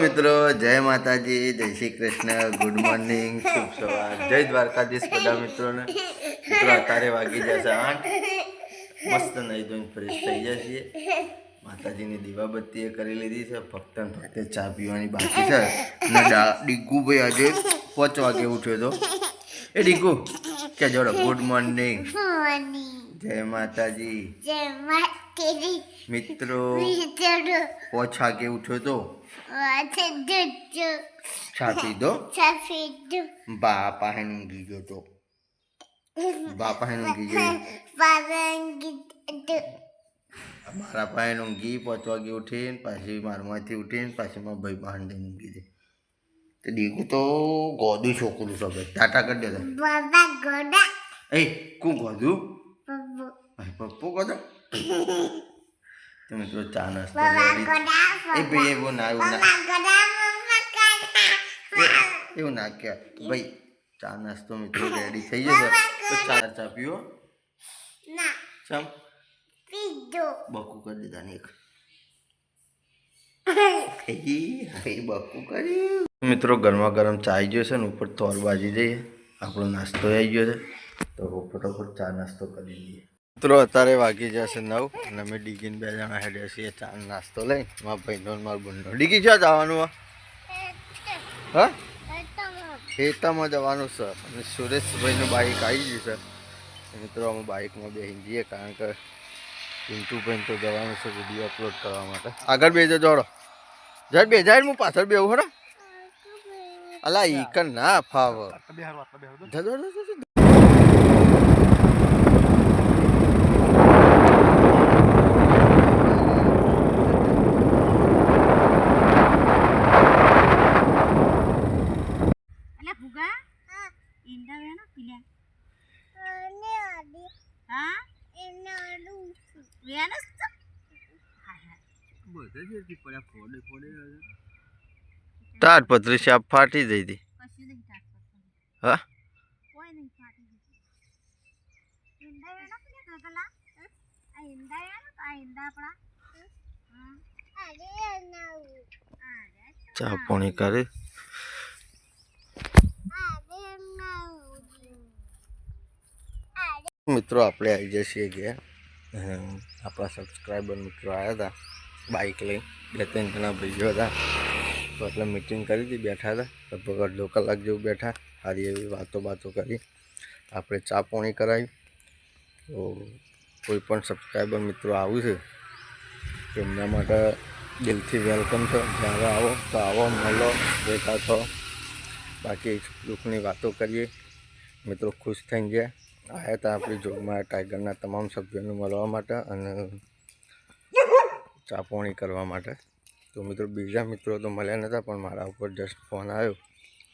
મિત્રો, જય માતાજી, જય શ્રી કૃષ્ણ, ગુડ મોર્નિંગ, શુભ સવાર, જય દ્વારકાધીશ બધા મિત્રોને. મિત્રો અત્યારે વાગી જશે 8. મસ્ત નહીં ધોઈને ફ્રેશ થઈ જશે. માતાજીની દીવાબત્તી કરી લીધી છે. ફક્ત ચા પીવાની બાકી છે. અને ડીગુ ભાઈ આજે 5 વાગે ઉઠ્યો હતો. એ ડીગુ કે જોડો ગુડ મોર્નિંગ, જય માતાજી. મિત્રો 5 વાગે ઉઠ્યો તો ચા પીધો. બાપા હે ઊંઘી ગયો તો. બાપા હે ઊંઘી ગયો. મારા પાસે ઊંઘી 5 વાગે ઉઠીને પાછી મારમાંથી ઉઠીને પાછી મારા ભાઈ બહાને ઊંઘી દે. તો દીકું તો ગોદું છોકરું છે ભાઈ. ટાટા કરી દેતા. એ કું ગોદું પપ્પુ ગોદો. તો મિત્રો ચા નાસ્તો એ ભાઈ એવું ના એવું ના કે ભાઈ ચા નાસ્તો મિત્રો રેડી થઈ જશે તો ચા પીવો. ચમ બકુ કરી દીધા ને એક બકુ કર્યું. મિત્રો ગરમા ગરમ ચા આવી ગયો છે ને ઉપર તોર બાજી જઈએ. આપણો નાસ્તો આવી ગયો છે તો ફટાફટ ચા નાસ્તો કરી દઈએ. મિત્રો અત્યારે વાગી જશે 9 અને અમે ડીગીને 2 જણા હેડ્યા છીએ ચા નાસ્તો લઈ. મારા ભાઈનો મારો બંધો ડીગી ક્યાં જવાનું? હા ખેતરમાં જવાનું છે. અને સુરેશભાઈનું બાઇક આવી ગયું છે. મિત્રો અમે બાઇકમાં બેસી જઈએ કારણ કે પિન્ટુભાઈ તો જવાનું છે વિડીયો અપલોડ કરવા માટે. આગળ બેજો જોડો જડ બે જાય હું પાછળ બેવું ખરો. અલા ઈ કર ના ફાવ તાડપત્રી શાપ ફાટી જઈ હતી. હા ચા પાણી કરી. મિત્રો આપણે આવી જઈએ ગયા. આપણા સબસ્ક્રાઈબર મિત્રો આવ્યા હતા બાઇક લઈ. 2-3 જણા ભાઈઓ હતા તો એટલે મિટિંગ કરી હતી. બેઠા હતા લગભગ અડધો કલાક જેવું બેઠા. સારી એવી વાતો કરી. આપણે ચા પાણી કરાવી. તો કોઈ પણ સબસ્ક્રાઈબર મિત્રો આવું છે એમના માટે દિલથી વેલકમ છો. જ્યારે આવો તો આવો, મળો, ભેગા થો. બાકી દુઃખની વાતો કરીએ. મિત્રો ખુશ થઈ ગયા. આવ્યા હતા આપણી જોગમાં ટાઈગરના તમામ સભ્યોને મળવા માટે અને ચા પાણી કરવા માટે. તો મિત્રો બીજા મિત્રો તો મળ્યા નહોતા પણ મારા ઉપર જસ્ટ ફોન આવ્યો.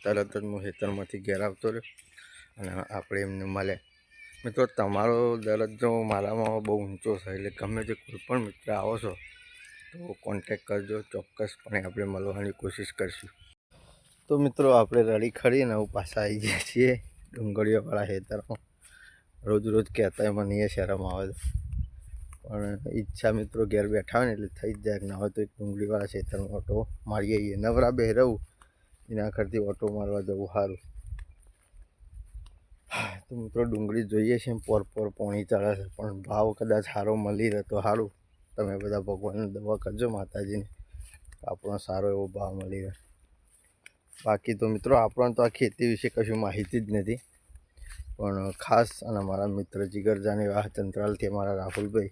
તરત જ હું ખેતરમાંથી ઘેર આવતો રહ્યો અને આપણે એમને મળ્યા. મિત્રો તમારો દરજ્જો મારામાં બહુ ઊંચો છે એટલે ગમે તે કોઈ પણ મિત્ર આવો છો તો કોન્ટેક કરજો. ચોક્કસપણે આપણે મળવાની કોશિશ કરીશું. તો મિત્રો આપણે રડી ખડીને હું પાછા આવી ગયા છીએ ડુંગળીઓવાળા ખેતરમાં. રોજ કહેતા મને એ શરમ આવે છે પણ ઈચ્છા મિત્રો ઘેર બેઠા હોય ને એટલે થઈ જ જાય. ના હોય તો એક ડુંગળીવાળા ખેતરમાં ઓટો મારી આવીએ. નવરા બે રહું એના કરતી ઓટો મારવા જવું સારું. તો મિત્રો ડુંગળી જોઈએ છે પોર પોણી ચડે છે પણ ભાવ કદાચ સારો મળી રહે તો સારું. તમે બધા ભગવાનને દવા કરજો માતાજીને આપણો સારો એવો ભાવ મળી રહે. બાકી તો મિત્રો આપણને તો આ ખેતી વિશે કશું માહિતી જ નથી પણ ખાસ અને મારા મિત્ર જીગરજાની વાહ ચંત્રાલથી અમારા રાહુલભાઈ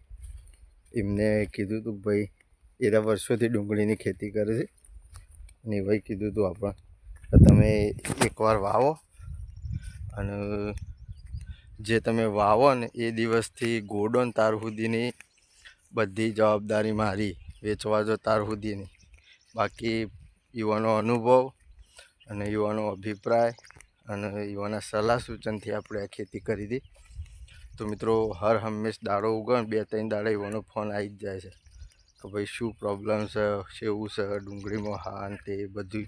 એમને કીધું હતું ભાઈ એરા વર્ષોથી ડુંગળીની ખેતી કરે છે અને ભાઈ કીધું હતું આપણે તમે એકવાર વાવો અને જે તમે વાવો ને એ દિવસથી ગોડોન તાર સુધીની બધી જવાબદારી મારી. વેચવા જો તાર સુધીની. બાકી યુવાનો અનુભવ અને યુવાનો અભિપ્રાય અને યુવાના સલાહ સૂચનથી આપણે આ ખેતી કરી હતી. તો મિત્રો હર હંમેશ દાડો ઉગે 2-3 દાડે યુવાનો ફોન આવી જ જાય છે કે ભાઈ શું પ્રોબ્લેમ છે, કેવું છે ડુંગળીમાં, હા તે બધું.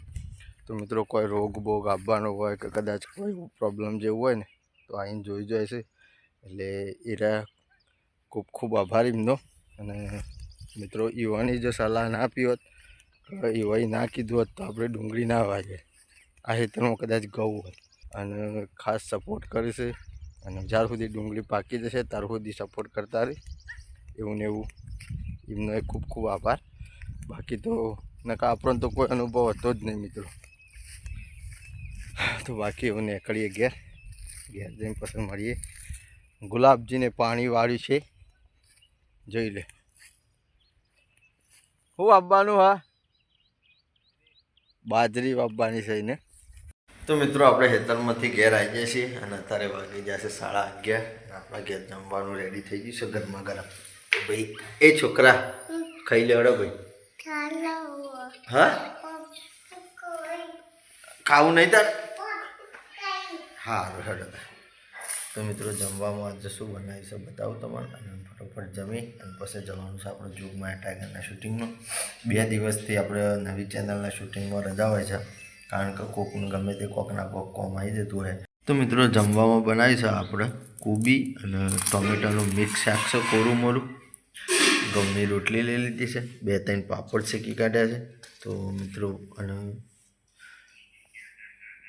તો મિત્રો કોઈ રોગ બોગ આવવાનો હોય કે કદાચ કોઈ પ્રોબ્લેમ જેવું હોય ને તો આવીને જોઈ જાય છે. એટલે એરા ખૂબ આભાર એમનો. અને મિત્રો યુવાની જો સલાહ ના આપી હોત એવાય ના કીધું હોત તો આપણે ડુંગળી ના વાગે. આ ખેતરમાં કદાચ ઘઉં હોય અને ખાસ સપોર્ટ કરીશે અને જ્યાર સુધી ડુંગળી પાકી જશે ત્યાર સુધી સપોર્ટ કરતા રહે એવું ને એવું એમનો ખૂબ ખૂબ આભાર. બાકી તો નકા આપણને તો કોઈ અનુભવ હતો જ નહીં મિત્રો. તો બાકી એવું નીકળીએ ઘેર જઈને પછી મળીએ. ગુલાબજીને પાણી વાળ્યું છે જોઈ લે. હું વાવવાનું? હા, બાજરી વાવવાની છે ને. તો મિત્રો આપણે ખેતરમાંથી ઘેર આવી જઈએ છીએ અને અત્યારે વાગી જશે 11:30. આપણા ઘેર જમવાનું રેડી થઈ ગયું છે ગરમા ગરમ. ભાઈ એ છોકરા ખાઈ લેવડો ભાઈ. હા, ખાવું નહીં તાર? સારું હેડો. તો મિત્રો જમવામાં આજે શું બનાવી છે બતાવું તમારે અને ફટોફટ જમી અને પછી જવાનું છે આપણે જોગમાં ટાઈગરના શૂટિંગમાં. 2 દિવસથી આપણે નવી ચેનલના શૂટિંગમાં રજા હોય છે કારણ કે કોકને ગમે તે કોકના કોક કોમ આવી જતું હોય. તો મિત્રો જમવામાં બનાવી છે આપણે કોબી અને ટોમેટોનું મિક્સ શાક છે કોરું મોરું. ઘઉંની રોટલી લઈ લીધી છે, 2-3 પાપડ શેકી કાઢ્યા છે. તો મિત્રો અને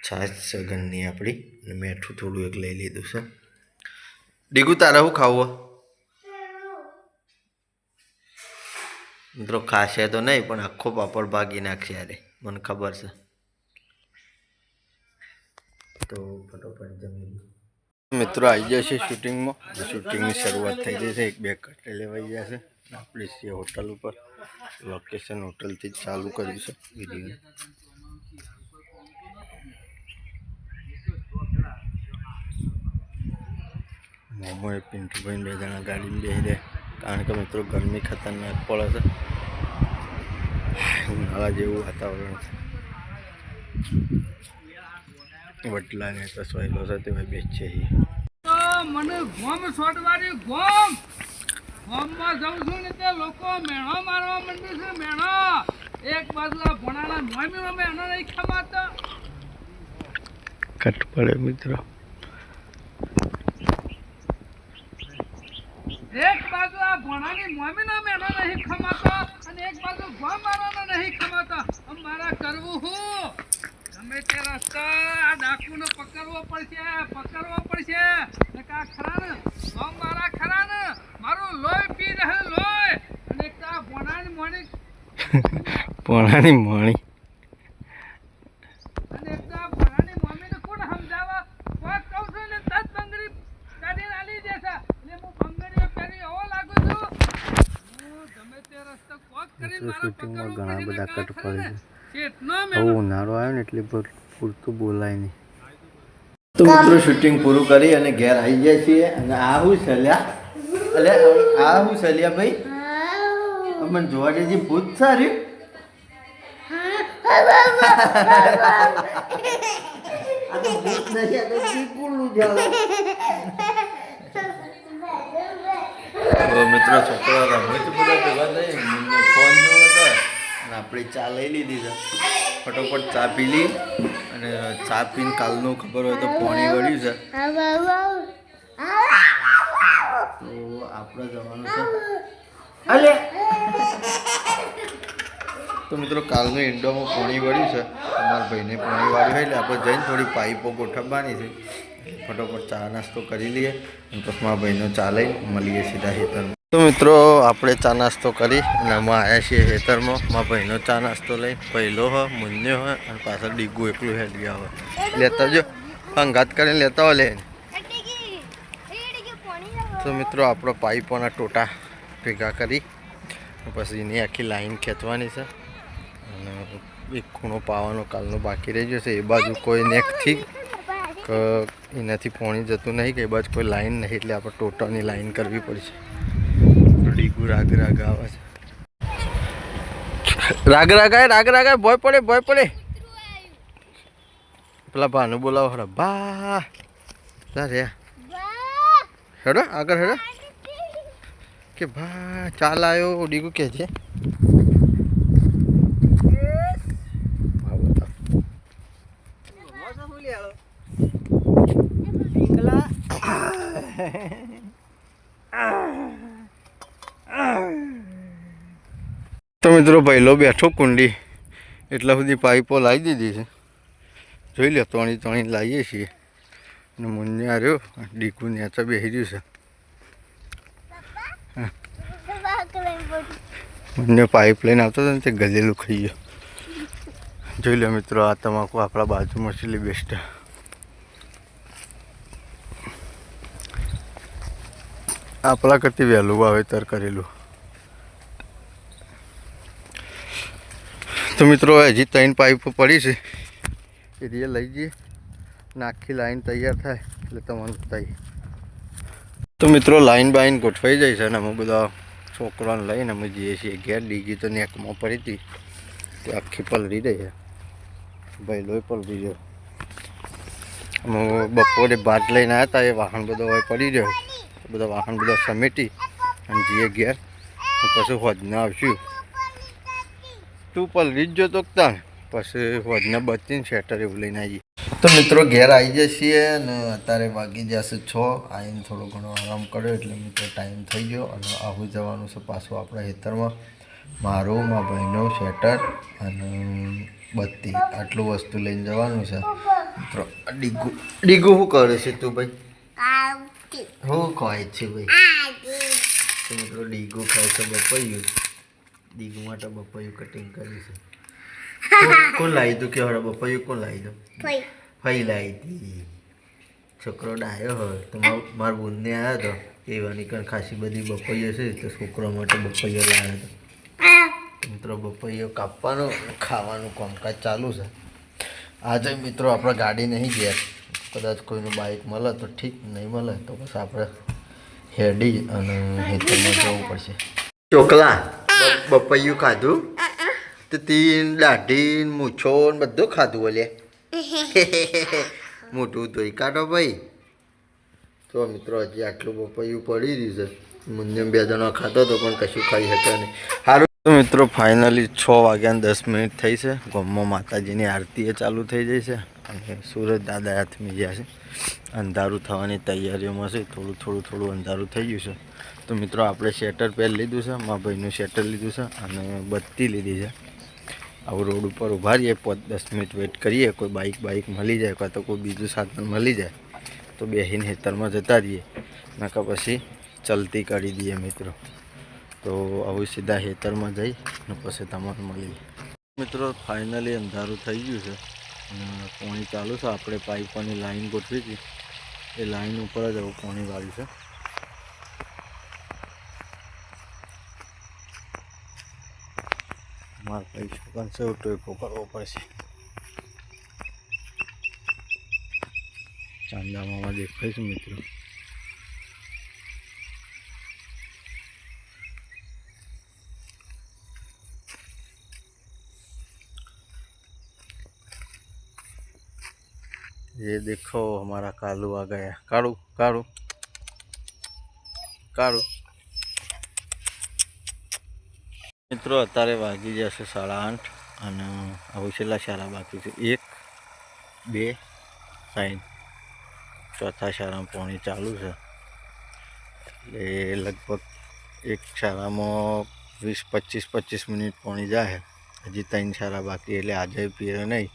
છાશ છે ઘરની આપણી અને મીઠું થોડું એક લઈ લીધું છે. ડીગું તારે શું ખાવું? મિત્રો ખાશે તો નહીં પણ આખો પાપડ ભાગી નાખશે યારે મને ખબર છે. તો ફટોફટ જમી મિત્રો આવી ગયા છે શૂટિંગમાં. શૂટિંગની શરૂઆત થઈ ગઈ છે. 1-2 કટે લેવાઈ ગયા છે. આપણે છીએ હોટલ ઉપર. લોકેશન હોટલથી જ ચાલુ કર્યું છે વિડીયો. મોમોએ પિન્ટુભાઈ 2 જણા ગાડીમાં બેસી રહ્યા કારણ કે મિત્રો ગરમી ખતરનાક પડે છે. ઉનાળા જેવું વાતાવરણ છે. વડલા ને તો સોયલો છે તે બેચે મને ગોમ છોડવાની ગોમમાં જઉં છું ને તે લોકો મેણો મારવા માંડે છે. મેણો એક બાજુ આ ભણાના મોમીમાં મેણો નહીં ખમાતો. કટ પડે મિત્રો. એક બાજુ આ ભણાની મોમીનો મેણો નહીં ખમાતો અને એક બાજુ ગોમ મારવાનો નહીં ખમાતો. મારા કરવું હું ગમે તે રસ્તા આ ડાકુને પકડવો પડશે. ખરા ને ગોમ મારા ખરા ને મારું લોહી પી રહે લોહી અને એક આ ભણાની મોણી પોણાની મોણી અને એક આ ભણાની મમ્મીને કોણ સમજાવવા? કોઈ કહું છું ને તત બંગડી કાઢીને આલી દેશે એટલે હું બંગડીઓ પહેરી એવો લાગુ છું. હું ગમે તે રસ્તો કોક કરી મારા શૂટિંગમાં ઘણા બધા કટ પડે છે. કેટલો બહુ ઉનાળો આવ્યો ને એટલે પૂરતું બોલાય નહીં. તો મિત્રો શૂટિંગ પૂરું કરી અને ઘેર આવી જાય છીએ અને આ શું સલ્યા અલે આ શું સલ્યા ભાઈ અમને જોવા જઈએ ભૂત સારી મિત્રો છોકરા રમે તો બધા ભેગા થઈ ફોન જોવો હતો અને આપણે ચા લઈ લીધી છે. ફટોફટ ચા પી લી અને ચા પીને કાલનું ખબર હોય તો પાણી વળ્યું છે તો આપણે જવાનું છે. અલે તો મિત્રો કાલનું ઇન્ડોમાં પાણી વળ્યું છે. તમારા ભાઈને પાણી વાળ્યું હોય એટલે આપણે જઈને થોડી પાઇપો ગોઠવવાની છે. ફટોફટ ચા નાસ્તો કરી લઈએ અને પછી મારા ભાઈનો ચા લઈને મળીએ સીધા ખેતરમાં. તો મિત્રો આપણે ચા નાસ્તો કરી અને અમે આવ્યા છીએ ખેતરમાં. મારા ભાઈનો ચા નાસ્તો લઈ પહેલો હોય મુન્યો હોય અને પાછળ ડીગું એકલું હેડ્યા હોય લેતા જો અંગાત કરીને લેતા હોય લે. તો મિત્રો આપણો પાઇપોના ટોટા ભેગા કરી પછી એની આખી લાઈન ખેંચવાની છે અને એક ખૂણો પાવાનો કાલનો બાકી રહી ગયો છે. એ બાજુ કોઈ નેકથી કે એનાથી પાણી જતું નહીં કે એ બાજુ કોઈ લાઈન નહીં એટલે આપણે ટોટાની લાઈન કરવી પડશે. ડીગું રાગ આવે છે. રાગ આય ભય પડે પેલા ભાનું બોલાવો હડો બા રે હેડો આગળ હેડો કે ભા ચાલ આવ્યો ડીગું કે છે. તો મિત્રો પહેલો બેઠો કુંડી એટલા સુધી પાઇપો લાવી દીધી છે. જોઈ લો ત્રણી ત્રણી લાવીએ છીએ. અને મુન્યા રહ્યો ડીકુ નેચા બેસી રહ્યું છે. મુન્ને પાઇપ લઈને આવતો હતો ને તે ગલેલું ખાઈ ગયો. જોઈ લો મિત્રો, આ તમાકુ આપણા બાજુમાં છેલ્લી બેસ્ટ. આપણા કરતી વહેલું વાવેતર કરેલું. તો મિત્રો હજી 3 પાઇપો પડી છે, એ રીએ લઈ જઈએ. આખી લાઈન તૈયાર થાય એટલે તમારું થાય. તો મિત્રો લાઈન બાઈન ગોઠવાઈ જાય છે અને અમે બધા છોકરાને લઈને અમે જઈએ છીએ ઘેર. ડીગી તો નેકમાં પડી હતી, તે આખી પલરી રહી છે. ભાઈ લોહી પલરી ગયો. અમે બપોરે ભાત લઈને આવ્યા હતા, એ વાહન બધો હવે પડી રહ્યો. બધા વાહન બધા સમેટી અને જઈએ ઘેર. પછી હોજના આવશું. તું પલરી જ જોતો તાણ પછી હોજના બચીને શેટર એવું લઈને આવીએ. તો મિત્રો ઘેર આવી જઈએ છીએ અને અત્યારે વાગી જશે 6. આવીને થોડો ઘણો આરામ કર્યો એટલે મિત્રો ટાઈમ થઈ ગયો અને આવું જવાનું છે પાછું આપણા ખેતરમાં. મારું મારા ભાઈનો શેટર અને બત્તી આટલું વસ્તુ લઈને જવાનું છે. મિત્રો ડીગુ શું કરે છે તું ભાઈ? શું ખાય છે ભાઈ? તો મિત્રો ડીગુ ખાય છે બપૈયું. ડીગુ માટે બપૈયું કટિંગ કરી છે. કોણ લાવી તું કે બપૈયું કોણ લાવી દો? ફઈ લાવી હતી. છોકરો ડાયો હોય તો મારા બુનને આવ્યો હતો એવાની કણ ખાસી બધી બપૈયો છે તો છોકરા માટે બપૈયો લાવ્યો હતો. મિત્રો બપૈયો કાપવાનું ખાવાનું કામકાજ ચાલુ છે. આજે મિત્રો આપણે ગાડી નહીં ગયા, કદાચ કોઈનું બાઇક મળે તો ઠીક, નહીં મળે તો પછી આપણે હેડી અને હેતરમાં જવું પડશે. ચોકલા બપૈયું ખાધું તો તીન દાઢી મૂછો બધું ખાધું બોલે. મોટું ધોઈ કાઢો ભાઈ. તો મિત્રો હજી આટલું બપૈયું પડી રહ્યું છે. મુન્ને 2 જણા ખાતો હતો પણ કશું ખાઈ શક્યા નહીં. સારું તો મિત્રો ફાઇનલી 6 વાગ્યા 10 મિનિટ થઈ છે. ગામમાં માતાજીની આરતી એ ચાલુ થઈ જાય છે અને સૂરજ દાદા હાથમાં ગયા છે. અંધારું થવાની તૈયારીઓમાં છે. થોડું અંધારું થઈ ગયું છે. તો મિત્રો આપણે શેટર પહેરી લીધું છે, મારા ભાઈનું શેટર લીધું છે અને બત્તી લીધી છે. આવું રોડ ઉપર ઊભા રહીએ, 5-10 મિનિટ વેઇટ કરીએ. કોઈ બાઇક મળી જાય કાં તો કોઈ બીજું સાધન મળી જાય તો બેસીને ખેતરમાં જતા રહીએ. નાકા પછી ચલતી કરી દઈએ મિત્રો. તો આવું સીધા ખેતરમાં જઈ અને પછી તમારે મળીએ. મિત્રો ફાઇનલી અંધારું થઈ ગયું છે અને પાણી ચાલુ છે. આપણે પાઇપોની લાઈન ગોઠવી હતી, એ લાઈન ઉપર જ આવું પાણી વાળ્યું છે. મારે પૈસા પણ છે ટોયકો કરવો પડશે. ચાંદામાં દેખાય છે મિત્રો. ये देखो हमारा कालू आ गया. कालू कालू कालू. મિત્રો અત્યારે વાગી જશે 8:30 અને હવે છેલ્લા શાળા બાકી છે. 1, 2, 3 ચોથા શાળામાં પાણી ચાલુ છે. એટલે લગભગ એક શાળામાં 20-25 મિનિટ પાણી જાય. હજી 3 શાળા બાકી એટલે આજે પીરે નહીં.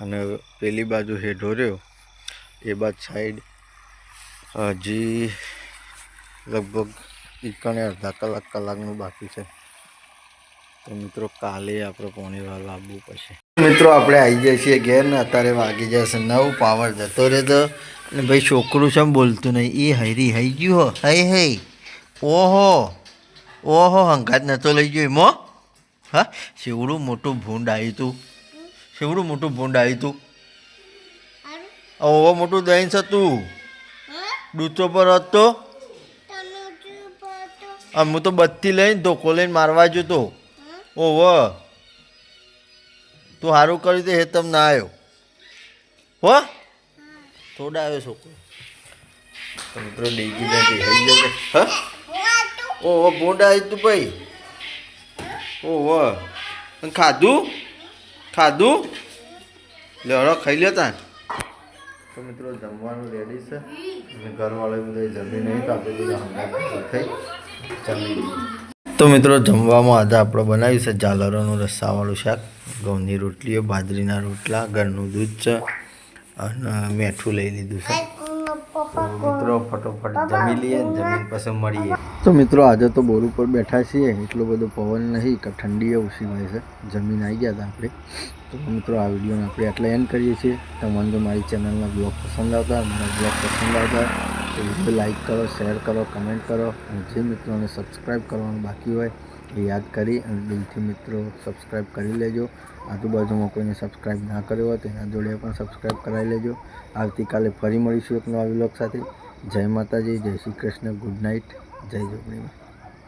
અને પેલી બાજુ હેઠો રહ્યો એ બાજુ સાઈડ હજી લગભગ 1.5 કલાકનું બાકી છે. તો મિત્રો કાલે આપણે પાણી વાળવા આવવું પડશે. મિત્રો આપણે આવી જાય છીએ ઘેર ને અત્યારે વાગી જશે 9. પાવર જતો રહે તો અને ભાઈ છોકરું છે બોલતું નહીં. એ હૈરી હઈ ગયું હો. હઈ ઓહો હંગાત નતો લઈ ગયો એમાં. હા શેવડું મોટું ભૂંડ આવ્યું તું. શેવડું મોટું ભૂંડ આવ્યું તું. ઓહો મોટું દહીં છે તું. ડૂચો પર હતો. હું તો બત્તી લઈને ધોકો લઈને મારવા જતો. ઓહો તું સારું કર્યું તો હેતમ ના આવ્યો હો. થોડા આવ્યો છોકરો. તો મિત્રો ડીગી થઈ જશે. હા ઓહો ભૂંડ આવ્યું તું ભાઈ. ઓહો ખાધું લડો ખાઈ લેતા. તો મિત્રો જમવાનું રેડી છે અને ઘરવાળા બધા જમી નહીં તો આપણે બધા હંગાત થઈ જમી. તો તો મિત્રો જમવામાં આજે આપણે બનાવ્યું છે ઝાલરોનું રસ્સાવાળું શાક, ઘઉંની રોટલીઓ, બાજરીના રોટલા, ઘરનું દૂધ છે અને મેઠું લઈ લીધું છે. તો મિત્રો ફટોફટ જમી લઈએ, જમીન પછી મળીએ. તો મિત્રો આજે તો બોર ઉપર બેઠા છીએ, એટલો બધો પવન નહીં કે ઠંડી ઓછી હોય છે. જમીન આવી ગયા હતા આપણે. તો મિત્રો આ વિડીયોને આપણે એટલે એન્ડ કરીએ છીએ. તમને જો મારી ચેનલના બ્લોગ પસંદ આવતા, મારા બ્લોગ પસંદ આવતા તો વિડીયો લાઈક કરો, શેર કરો, કમેન્ટ કરો અને જે મિત્રોને સબસ્ક્રાઈબ કરવાનું બાકી હોય એ યાદ કરી અને દિલથી મિત્રો સબસ્ક્રાઈબ કરી લેજો. આજુબાજુમાં કોઈને સબસ્ક્રાઈબ ના કર્યો હોય તેના જોડે પણ સબસ્ક્રાઈબ કરાવી લેજો. આવતીકાલે ફરી મળીશું એક નવા વ્લોગ સાથે. જય માતાજી, જય શ્રી કૃષ્ણ, ગુડ નાઇટ, જય જોગણી.